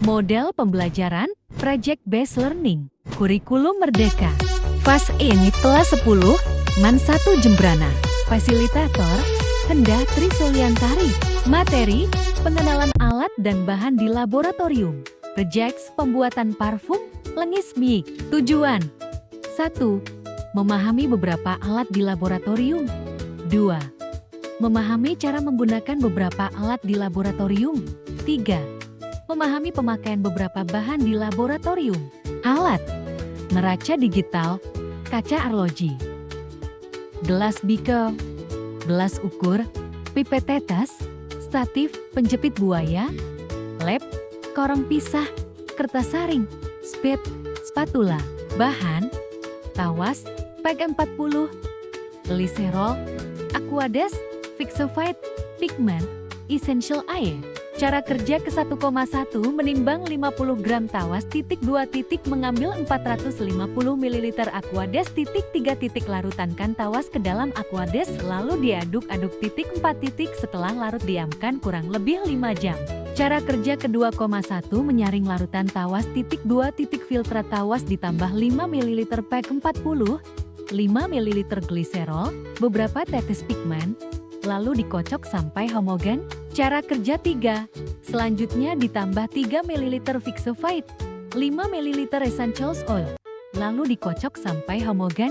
Model pembelajaran, Project Based Learning, Kurikulum Merdeka. Fase ini kelas 10, MAN 1 Jembrana. Fasilitator, Hendah Tri Suliantari. Materi, pengenalan alat dan bahan di laboratorium. Project pembuatan parfum, Lengis Miik. Tujuan 1. Memahami beberapa alat di laboratorium. 2. Memahami cara menggunakan beberapa alat di laboratorium. 3. Memahami pemakaian beberapa bahan di laboratorium. Alat: neraca digital, kaca arloji, gelas beaker, gelas ukur, pipet tetes, statif, penjepit buaya, lem, korong pisah, kertas saring, spit, spatula. Bahan: tawas, PEG 40, gliserol, aquades, fixofied, pigment, essential air. Cara kerja ke 1,1 menimbang 50 gram tawas, titik 2 titik mengambil 450 ml aquades, titik 3 titik larutankan tawas ke dalam aquades, lalu diaduk-aduk, titik 4 titik setelah larut diamkan kurang lebih 5 jam. Cara kerja ke 2,1 menyaring larutan tawas, titik 2 titik filter tawas ditambah 5 ml PEG 40, 5 ml gliserol, beberapa tetes pigmen, lalu dikocok sampai homogen. Cara kerja 3. Selanjutnya ditambah 3 ml fixofied, 5 ml essential oil, lalu dikocok sampai homogen.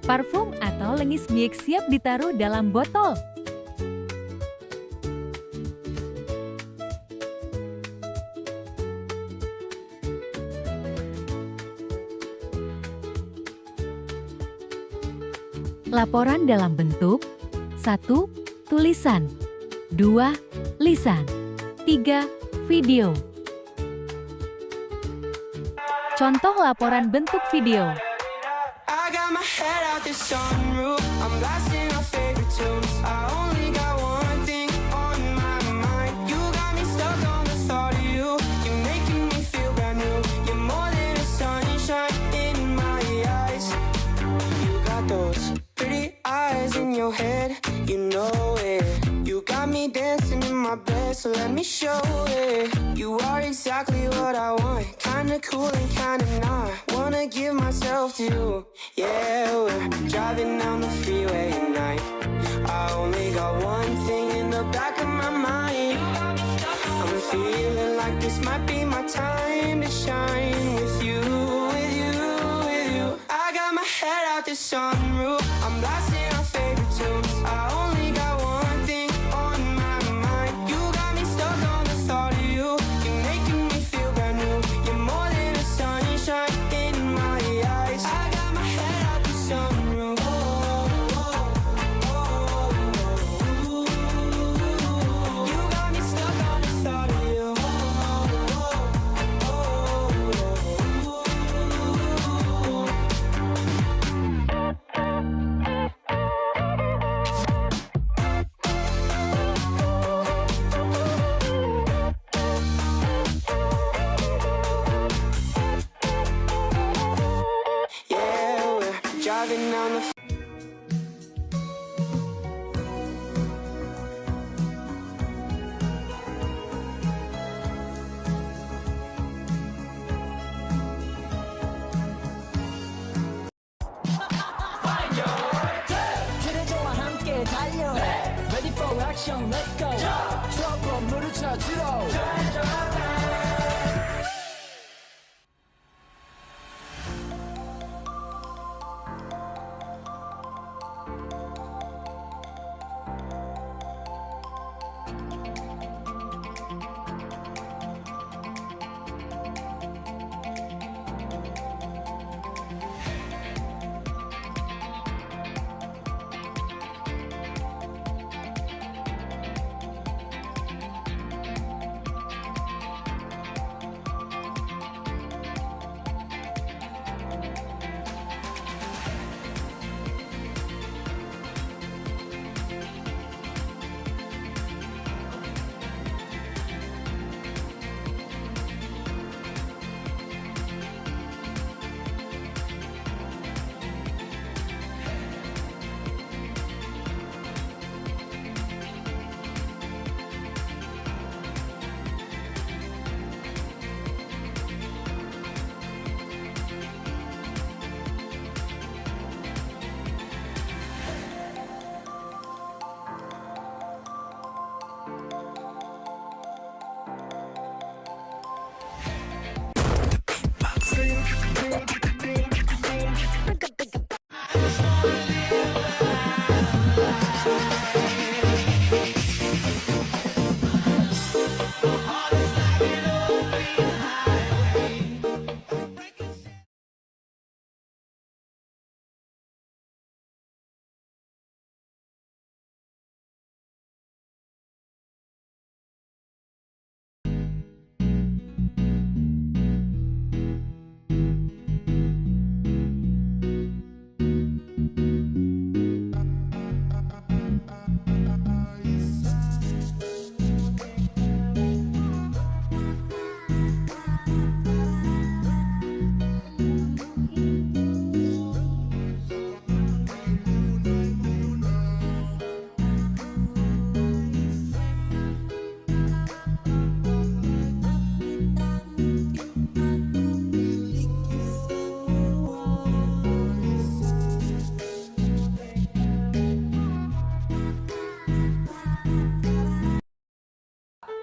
Parfum atau Lengis Miik siap ditaruh dalam botol. Laporan dalam bentuk 1. Tulisan 2. Lisan 3. Video. Contoh laporan bentuk video. So let me show it. You are exactly what I want. Kinda cool and kinda not. Wanna give myself to you. Yeah, we're driving down the freeway at night. I only got one thing in the back of my mind. I'm feeling like this might be my time to shine with you, with you, with you. I got my head out the sunroof. I'm blasting our favorite tunes. I only got one thing on my mind. You got me stuck on the thought of you. You're making me feel brand new. You're more than a sunshine in my eyes. I got my head out the sunroof. You got me stuck on the thought of you. Yeah, we're driving down the 그대와 함께 달려 Ready for action, let's go 트러블 물을 찾으러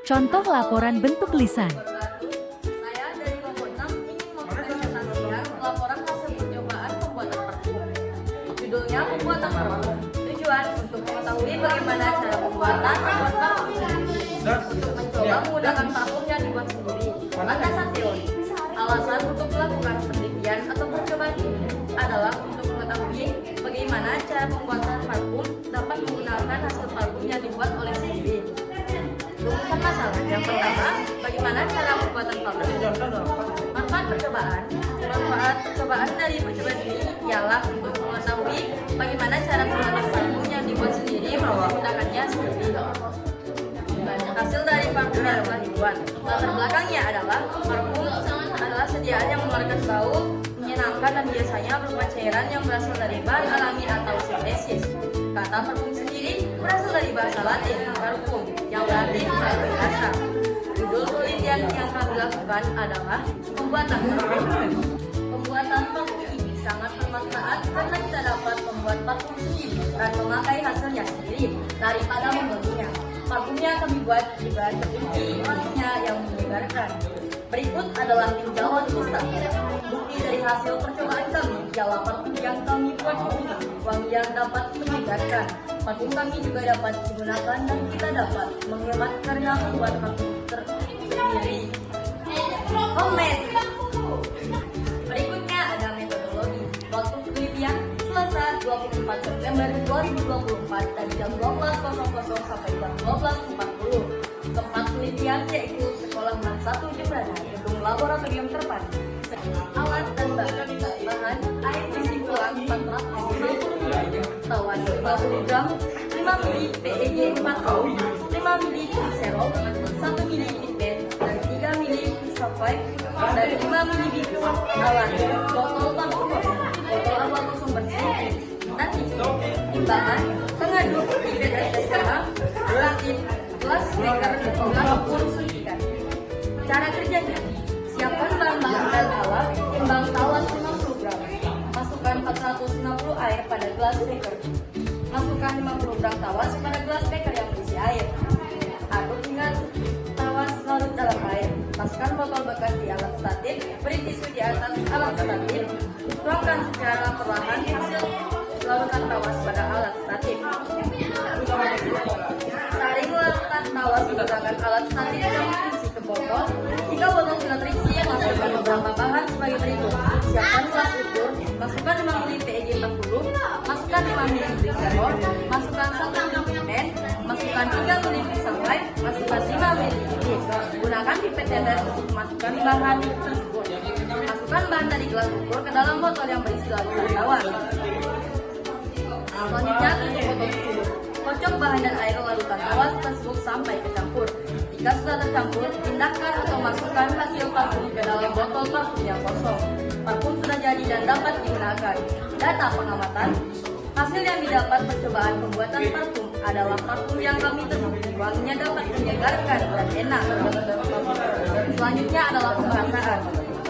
Contoh laporan bentuk lisan. Saya dari kelompok 6 ingin mempresentasikan laporan hasil percobaan pembuatan parfum. Judulnya pembuatan parfum. Tujuan untuk mengetahui bagaimana cara pembuatan parfum sendiri. Untuk mencoba menggunakan parfum yang dibuat sendiri. Landasan teori. Alasan untuk melakukan penelitian atau percobaan ini adalah untuk mengetahui bagaimana cara pembuatan parfum dapat menggunakan hasil parfum yang dibuat oleh sendiri. Rumusan masalah. Yang pertama, bagaimana cara pembuatan parfum? Manfaat percobaan. Manfaat percobaan dari percobaan ini ialah untuk mengetahui bagaimana cara pembuatan parfum yang dibuat sendiri menggunakannya sendiri. Banyak hasil dari parfum yang telah dibuat. Latar belakangnya adalah parfum adalah sediaan yang mengeluarkan bau menyenangkan dan biasanya berupa cairan yang berasal dari bahan alami atau sintesis. Kata parfum sendiri berasal dari bahasa Latin parfum yang berarti parfum rasa. Judul penelitian yang kami lakukan adalah pembuatan parfum. Pembuatan parfum ini sangat bermanfaat karena kita dapat membuat parfum sendiri dan memakai hasilnya sendiri daripada membelinya. Parfum yang kami buat juga terbukti wanginya yang menyegarkan. Berikut adalah tinjauan Mustafa. Bukti dari hasil percobaan kami ialah parfum yang kami buat ini wangi yang dapat menyegarkan. Parfum kami juga dapat digunakan dan kita dapat menghemat karena membuat parfum sendiri. Homemade. Berikutnya ada metodologi. Waktu penelitian Selasa 24 September 2024 dari jam 12.00 sampai jam 12.40. Tempat penelitian yaitu Sekolah Man 1 Jembrana, gedung laboratorium terpadu. Alat dan bahan air isi ulang 450 ml, tawan 50 gram, 5 ml PEG 40, 5 ml gliserol, 1 ml pipet, dan 3 ml sulfite, dan 5 ml bitus. Alat, botol parfum kosong, botol awal kosong bersih, dan tisu. Bahan, pengaduk, pipet SPH, relatif, gelas beker, gelas ukur suntikan. Cara kerjanya, siapkan bahan-bahan dan alat, timbang tawas 50 gram. Masukkan 460 air pada gelas beker. Masukkan 50 gram tawas pada gelas beker yang berisi air. Aduk hingga tawas larut dalam air. Masukkan botol bekas di alat statif, beri tisu di atas alat statif. Tuangkan secara perlahan hasil larutan tawas pada alat statif. Saring larutan tawas menggunakan alat statif yang diisi ke botol. Jika botol sudah terisi, masukkan beberapa bahan sebagai berikut. Siapkan gelas ukur, masukkan 5 ml PEG 40, masukkan 5 ml gliserol, masukkan 1 ml pipet, masukkan 3 ml sulfite, masukkan 5 ml pipet. Gunakan pipet tetes untuk memasukkan bahan tersebut. Masukkan bahan dari gelas ukur ke dalam botol yang berisi larutan tawas. Selanjutnya tutup botol tersebut. Kocok bahan dan air larutan tawas tersebut sampai kecampur. Jika sudah tercampur, pindahkan atau masukkan hasil parfum ke dalam botol parfum yang kosong. Parfum sudah jadi dan dapat digunakan. Data pengamatan. Hasil yang didapat percobaan pembuatan parfum adalah parfum yang kami temukan wanginya dapat menyegarkan dan enak. Selanjutnya adalah pembahasan.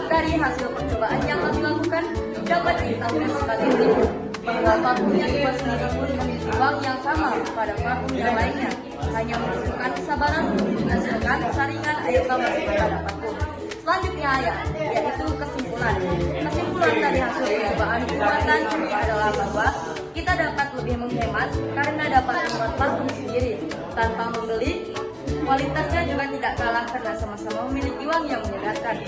Dari hasil percobaan yang kami lakukan dapat diketahui sebagai berikut. Bahwa parfum yang dibuat sendiri pun memiliki wangi yang sama pada parfum yang lainnya, hanya membutuhkan kesabaran untuk menghasilkan saringan air tawas pada parfum. Selanjutnya yaitu kesimpulan. Kesimpulan dari hasil percobaan pembuatan ini adalah bahwa kita dapat lebih menghemat karena dapat membuat parfum sendiri tanpa membeli. Kualitasnya juga tidak kalah karena sama-sama memiliki wangi yang menyegarkan.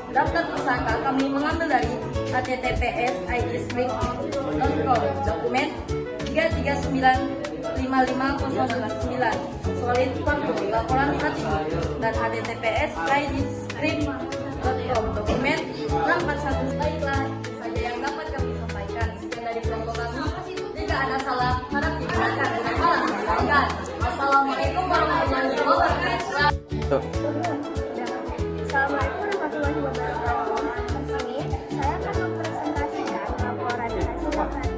Daftar pusaka kami mengambil dari https://idisweek.com, dokumen 3395509 solid parfum laporan strategi, dan https://idisweek.com, dokumen 841. Baiklah, itu saja yang dapat kami sampaikan. Sekian dari kelompok kami. Jika ada salah, harap dibenarkan dengan malah disampaikan. Assalamualaikum warahmatullahi wabarakatuh. Assalamualaikum warahmatullahi wabarakatuh. Di sini saya akan mempresentasikan laporan hasil parfum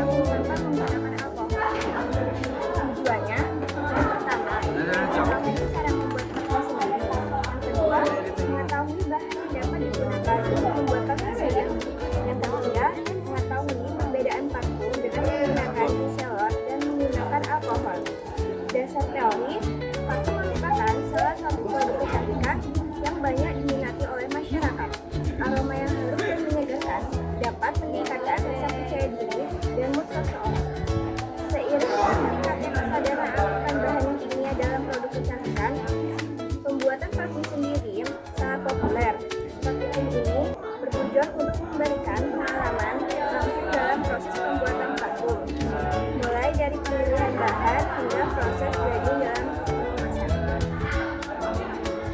menggunakan alkohol. Tujuannya, yang pertama, mengetahui cara membuat parfum sendiri. Yang kedua, mengetahui bahan yang dapat digunakan untuk membuat parfum sendiri. Yang ketiga, mengetahui perbedaan parfum dengan menggunakan gliserol dan menggunakan alkohol. Dasar teori, parfum bahan hingga proses grading dalam pengemasan.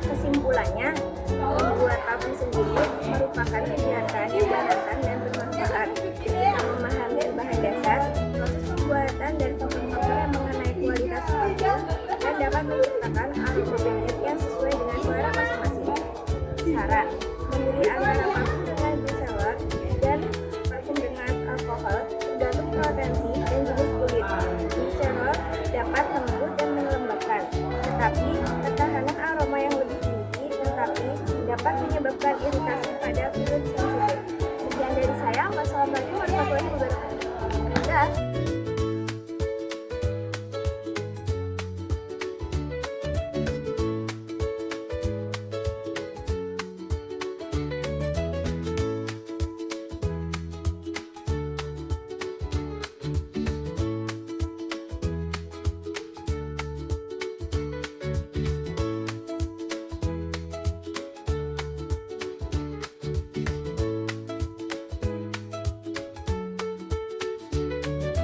Kesimpulannya, membuat paving sendiri merupakan kegiatan yang menantang dan bermanfaat. Kita memahami bahan dasar, proses pembuatan, dan faktor-faktor yang mengenai kualitas paving dan dapat menciptakan aroma benyek yang sesuai dengan selera masing-masing. Saran, memilih antara paving dengan reseller dan paving dengan alkohol tergantung potensi dan jenis kulit. Reseller dapat lembut dan melembabkan, tetapi ketahanan aroma yang lebih tinggi tetapi dapat menyebabkan iritasi pada kulit sensitif. Sekian dari saya. Wassalamualaikum warahmatullahi wabarakatuh. Dah.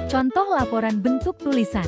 Contoh laporan bentuk tulisan.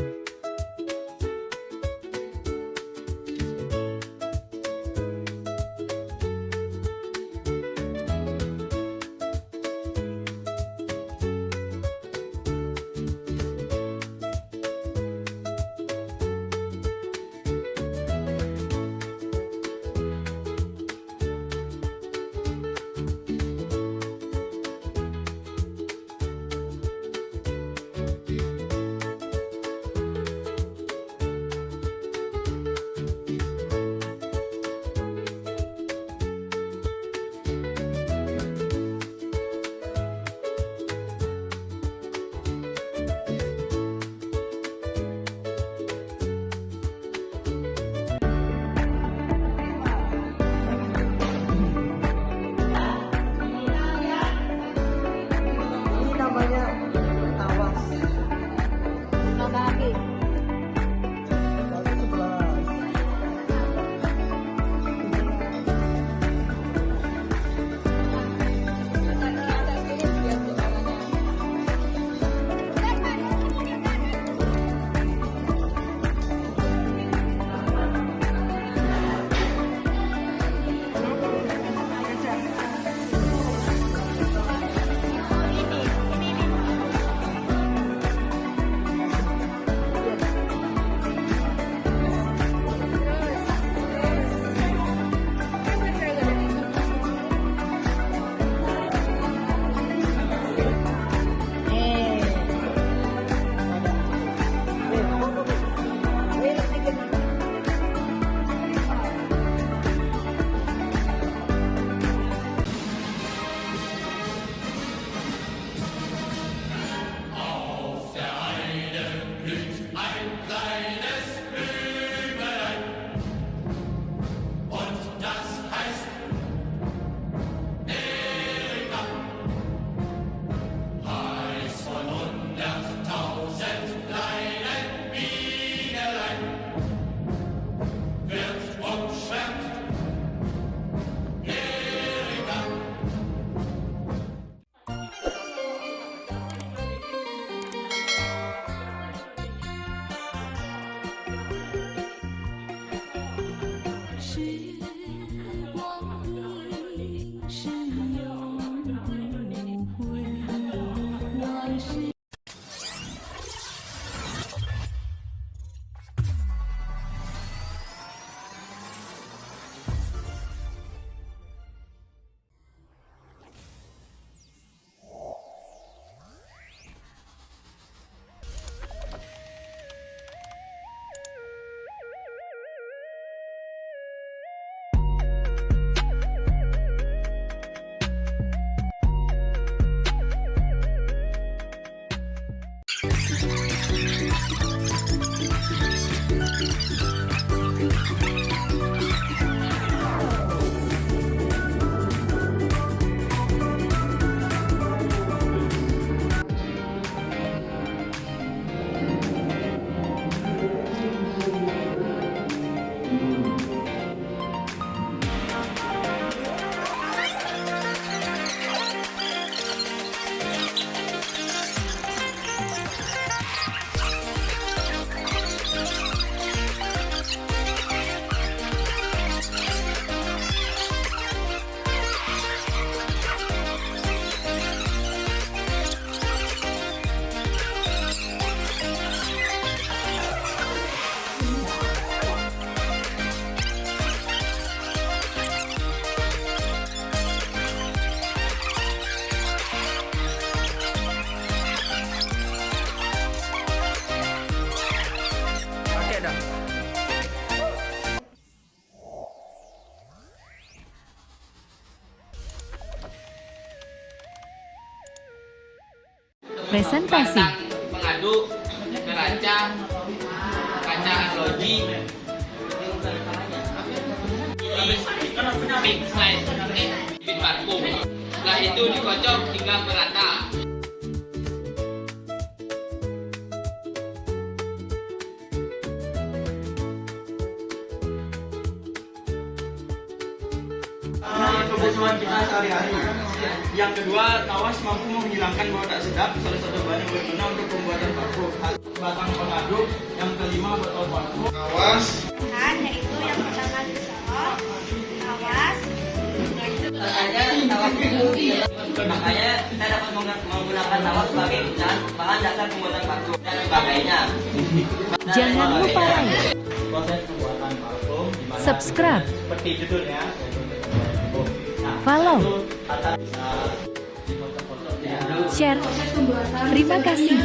presentasi. Pengaduk, neraca, kaca analogi, big size, bit vakum. Setelah itu dikocok hingga merata. Kebutuhan kita sehari-hari. Yang kedua, tawas mampu menghilangkan bau tak sedap, salah satu bahan yang berguna untuk pembuatan parfum. Batang pengaduk. Yang kelima, botol parfum. Tawas. Yaitu yang pertama disorot, tawas. Makanya kita dapat menggunakan tawas sebagai bahan dasar pembuatan parfum dan sebagainya. Jangan lupa like, Proses pembuatan parfum dimana subscribe, seperti judulnya. follow, Kata bisa dipoto-foto. share. Terima kasih.